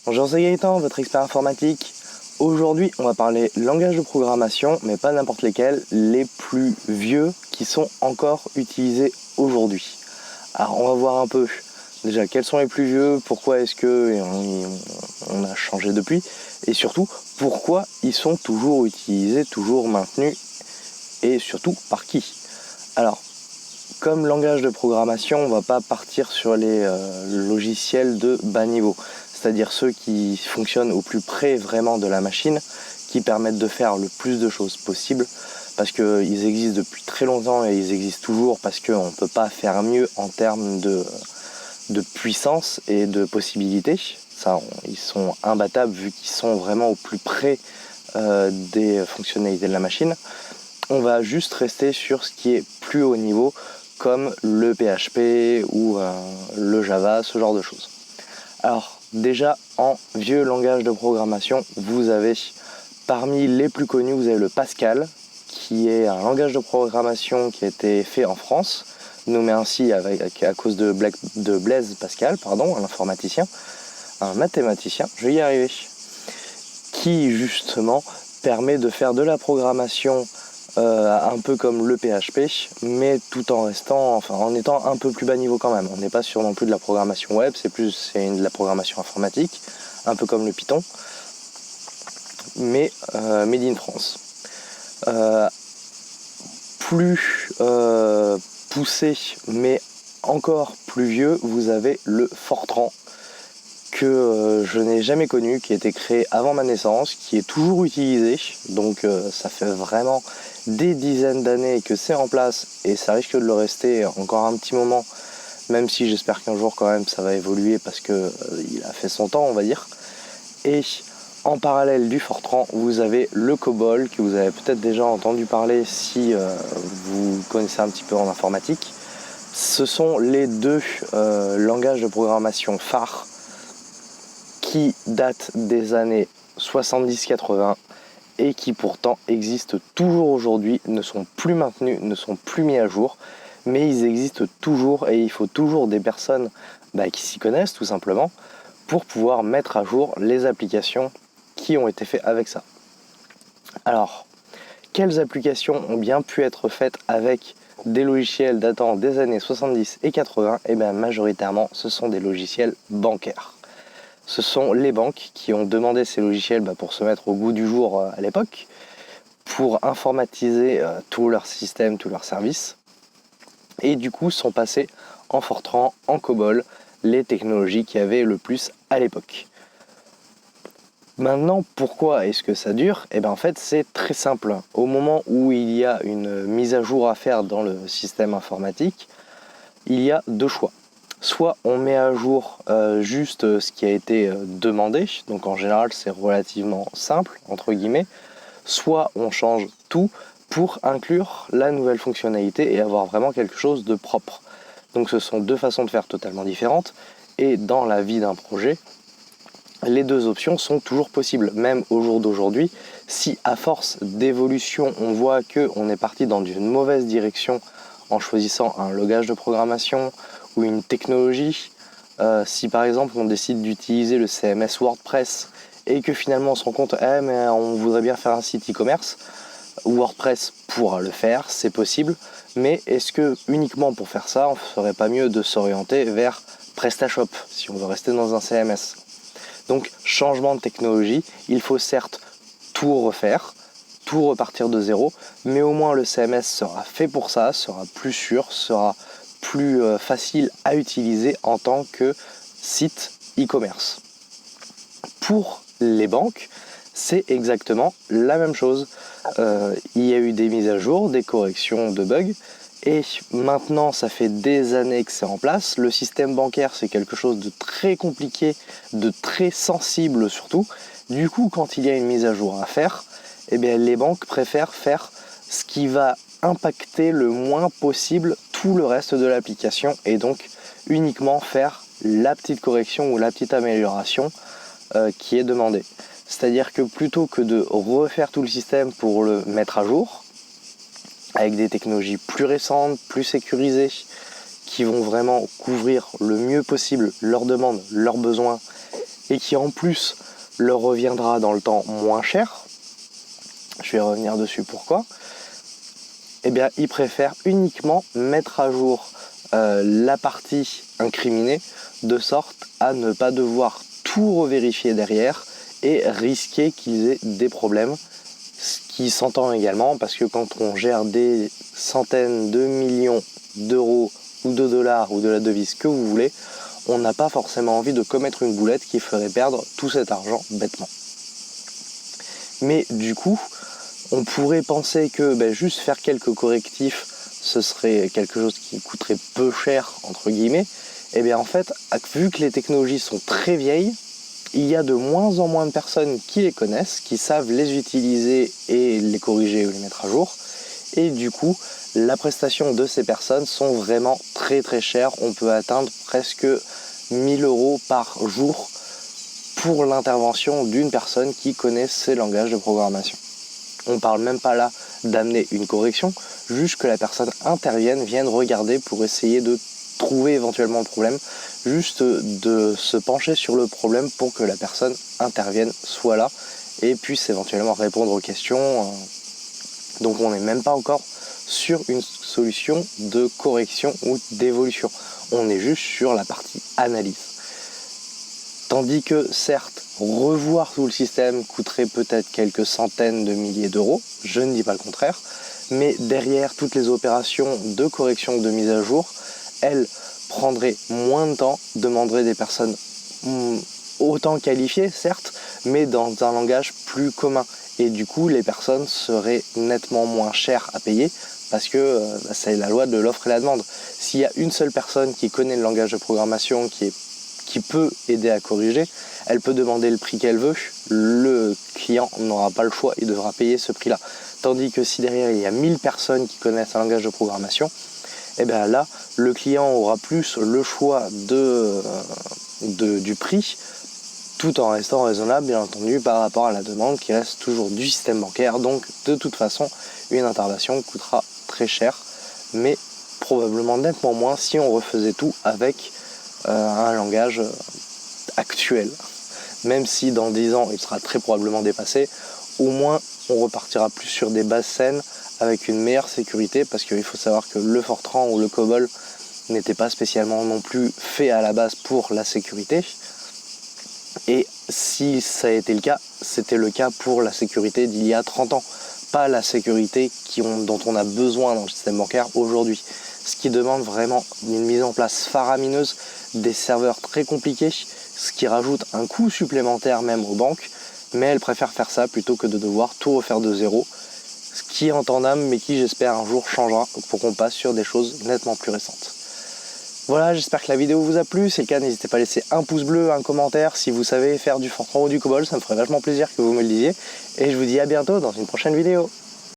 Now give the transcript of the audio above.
Bonjour, c'est Gaëtan, votre expert informatique. Aujourd'hui, on va parler langage de programmation, mais pas n'importe lesquels, les plus vieux qui sont encore utilisés aujourd'hui. Alors, on va voir un peu déjà quels sont les plus vieux, pourquoi est-ce que on a changé depuis, et surtout pourquoi ils sont toujours utilisés, toujours maintenus, et surtout par qui. Alors, comme langage de programmation, on ne va pas partir sur les logiciels de bas niveau, c'est-à-dire ceux qui fonctionnent au plus près vraiment de la machine, qui permettent de faire le plus de choses possible, parce qu'ils existent depuis très longtemps et ils existent toujours parce qu'on ne peut pas faire mieux en termes de puissance et de possibilités. Ils sont imbattables vu qu'ils sont vraiment au plus près des fonctionnalités de la machine. On va juste rester sur ce qui est plus haut niveau, comme le PHP ou le Java, ce genre de choses. Alors déjà, en vieux langage de programmation, vous avez parmi les plus connus, vous avez le Pascal, qui est un langage de programmation qui a été fait en France, nommé ainsi à cause de Blaise Pascal, un informaticien, un mathématicien, je vais y arriver, qui justement permet de faire de la programmation un peu comme le PHP, mais tout en en étant un peu plus bas niveau quand même. On n'est pas sur non plus de la programmation web, c'est de la programmation informatique, un peu comme le Python, mais made in France. Plus poussé, mais encore plus vieux, vous avez le Fortran, que je n'ai jamais connu, qui a été créé avant ma naissance, qui est toujours utilisé, donc ça fait vraiment des dizaines d'années que c'est en place et ça risque de le rester encore un petit moment, même si j'espère qu'un jour quand même ça va évoluer parce que il a fait son temps, on va dire. Et en parallèle du Fortran, vous avez le COBOL, que vous avez peut-être déjà entendu parler si vous connaissez un petit peu en informatique. Ce sont les deux langages de programmation phares qui datent des années 70-80 et qui pourtant existent toujours aujourd'hui, ne sont plus maintenus, ne sont plus mis à jour, mais ils existent toujours et il faut toujours des personnes qui s'y connaissent tout simplement pour pouvoir mettre à jour les applications qui ont été faites avec ça. Alors, quelles applications ont bien pu être faites avec des logiciels datant des années 70 et 80 ? Eh bien majoritairement ce sont des logiciels bancaires. Ce sont les banques qui ont demandé ces logiciels pour se mettre au goût du jour à l'époque, pour informatiser tout leur système, tous leurs services, et du coup sont passés en Fortran, en COBOL, les technologies qui avaient le plus à l'époque. Maintenant, pourquoi est-ce que ça dure ? Eh bien en fait c'est très simple. Au moment où il y a une mise à jour à faire dans le système informatique, il y a deux choix. Soit on met à jour juste ce qui a été demandé, donc en général c'est relativement simple, entre guillemets, soit on change tout pour inclure la nouvelle fonctionnalité et avoir vraiment quelque chose de propre. Donc ce sont deux façons de faire totalement différentes, et dans la vie d'un projet, les deux options sont toujours possibles, même au jour d'aujourd'hui. Si à force d'évolution on voit qu'on est parti dans une mauvaise direction en choisissant un langage de programmation ou une technologie, si par exemple on décide d'utiliser le CMS WordPress et que finalement on se rend compte mais on voudrait bien faire un site e-commerce, WordPress pourra le faire, c'est possible, mais est-ce que uniquement pour faire ça on ne ferait pas mieux de s'orienter vers PrestaShop si on veut rester dans un CMS ? Donc changement de technologie, il faut certes tout refaire, tout repartir de zéro, mais au moins le CMS sera fait pour ça, sera plus sûr, sera plus facile à utiliser en tant que site e-commerce. Pour les banques, c'est exactement la même chose. Il y a eu des mises à jour, des corrections de bugs, et maintenant ça fait des années que c'est en place. Le système bancaire c'est quelque chose de très compliqué, de très sensible surtout. Du coup quand il y a une mise à jour à faire, eh bien, les banques préfèrent faire ce qui va impacter le moins possible tout le reste de l'application et donc uniquement faire la petite correction ou la petite amélioration qui est demandée. C'est-à-dire que plutôt que de refaire tout le système pour le mettre à jour, avec des technologies plus récentes, plus sécurisées, qui vont vraiment couvrir le mieux possible leurs demandes, leurs besoins et qui en plus leur reviendra dans le temps moins cher, je vais revenir dessus pourquoi, eh bien ils préfèrent uniquement mettre à jour la partie incriminée de sorte à ne pas devoir tout revérifier derrière et risquer qu'ils aient des problèmes, ce qui s'entend également parce que quand on gère des centaines de millions d'euros ou de dollars ou de la devise que vous voulez, on n'a pas forcément envie de commettre une boulette qui ferait perdre tout cet argent bêtement. Mais du coup, on pourrait penser que juste faire quelques correctifs, ce serait quelque chose qui coûterait peu cher, entre guillemets. Et bien en fait, vu que les technologies sont très vieilles, il y a de moins en moins de personnes qui les connaissent, qui savent les utiliser et les corriger ou les mettre à jour. Et du coup, la prestation de ces personnes sont vraiment très très chères. On peut atteindre presque 1000 € par jour pour l'intervention d'une personne qui connaît ces langages de programmation. On ne parle même pas là d'amener une correction, juste que la personne intervienne, vienne regarder pour essayer de trouver éventuellement le problème, juste de se pencher sur le problème pour que la personne intervienne, soit là et puisse éventuellement répondre aux questions. Donc on n'est même pas encore sur une solution de correction ou d'évolution. On est juste sur la partie analyse. Tandis que certes, revoir tout le système coûterait peut-être quelques centaines de milliers d'euros, je ne dis pas le contraire, mais derrière toutes les opérations de correction, de mise à jour, elles prendraient moins de temps, demanderaient des personnes autant qualifiées, certes, mais dans un langage plus commun. Et du coup, les personnes seraient nettement moins chères à payer parce que c'est la loi de l'offre et la demande. S'il y a une seule personne qui connaît le langage de programmation, qui peut aider à corriger, elle peut demander le prix qu'elle veut, le client n'aura pas le choix, il devra payer ce prix-là. Tandis que si derrière il y a 1000 personnes qui connaissent un langage de programmation, et bien là, le client aura plus le choix du prix, tout en restant raisonnable, bien entendu, par rapport à la demande qui reste toujours du système bancaire. Donc, de toute façon, une intervention coûtera très cher, mais probablement nettement moins si on refaisait tout avec un langage actuel. Même si dans 10 ans, il sera très probablement dépassé, au moins, on repartira plus sur des bases saines avec une meilleure sécurité, parce qu'il faut savoir que le Fortran ou le COBOL n'était pas spécialement non plus fait à la base pour la sécurité. Et si ça a été le cas, c'était le cas pour la sécurité d'il y a 30 ans, pas la sécurité dont on a besoin dans le système bancaire aujourd'hui. Ce qui demande vraiment une mise en place faramineuse, des serveurs très compliqués, ce qui rajoute un coût supplémentaire même aux banques, mais elles préfèrent faire ça plutôt que de devoir tout refaire de zéro, ce qui est entendable mais qui j'espère un jour changera pour qu'on passe sur des choses nettement plus récentes. Voilà, j'espère que la vidéo vous a plu. Si c'est le cas, n'hésitez pas à laisser un pouce bleu, un commentaire. Si vous savez faire du Fortran ou du COBOL, ça me ferait vachement plaisir que vous me le disiez. Et je vous dis à bientôt dans une prochaine vidéo.